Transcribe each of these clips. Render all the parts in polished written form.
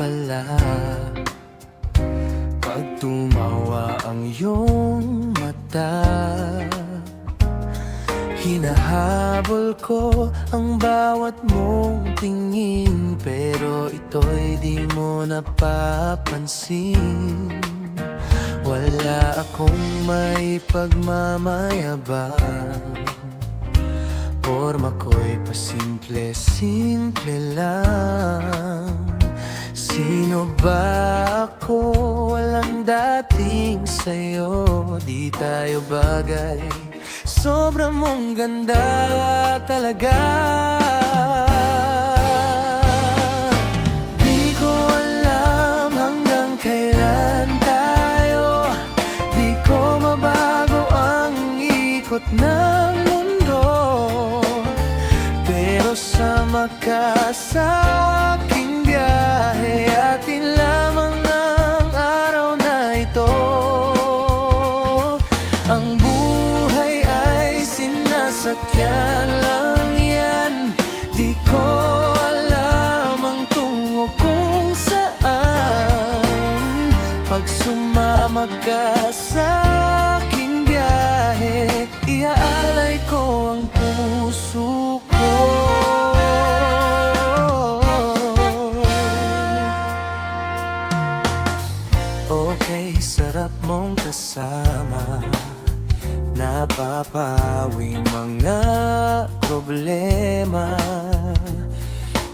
pala pag tumawa ang iyong mata. Hinahabol ko ang bawat mong tingin, pero ito'y di mo napapansin. Wala akong may pagmamayabang, porma ko'y pasimple-simple lang. Sino ba ako? Walang dating sa'yo, di tayo bagay. Sobra mong ganda talaga. Di ko alam hanggang kailan tayo, di ko mabago ang ikot ng mundo, pero sama ka sa aking biyahe. Atin lamang ang araw na ito. Ang buhay ay sinasakyan lang yan. Di ko alam ang tungo kung saan. Pag sumama ka sa aking biyahe, iaalay ko ang puso ko. Okay, sarap mong kasama, napapawi mga problema.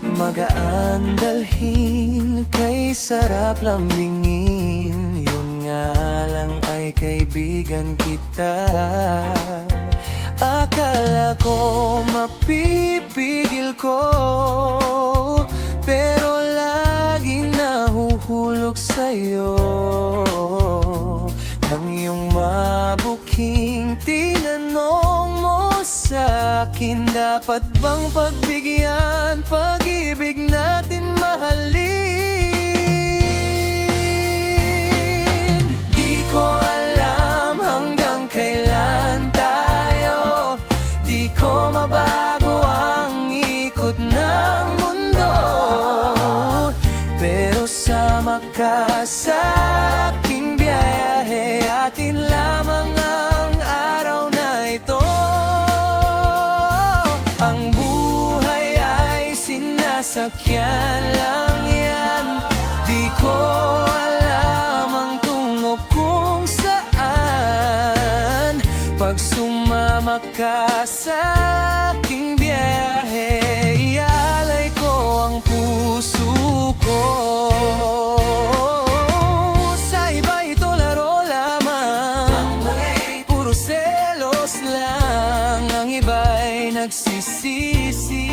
Magaan dalhin, kay sarap lambingin. Yun nga lang ay kaibigan kita. Akala ko mapipigil ko, pero laging nahuhulog sa'yo. Ang iyong mabuking tinanong mo sa'kin, dapat bang pagbigyan, pag-ibig natin mahalin? Di ko alam hanggang kailan tayo, di ko mabago ang ikot ng mundo, pero sama ka sa aking biyahe. Atin lamang ang araw na ito. Ang buhay ay sinasakyan lang yan. Di ko alam ang tungo kung saan. Pag sumama ka sa aking biyahe, iaalay ko ang puso ko. Sa iba ito laro lamang, puro selos lang. Ang iba'y nagsisisi.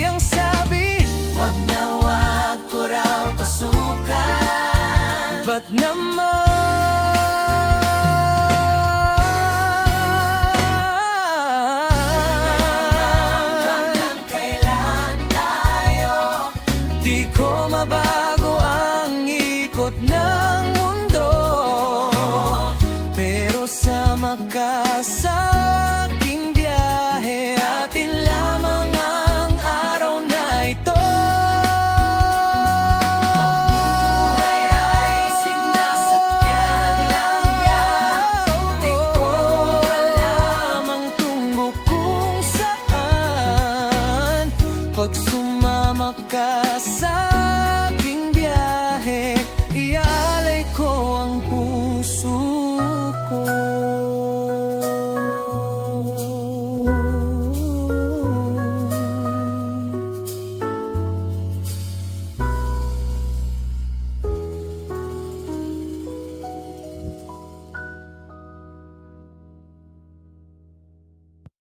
Ang sabi, wag na wag ko raw pasukan. Ba't naman? Di ko mabago ang ikot ng mundo, pero sama ka sa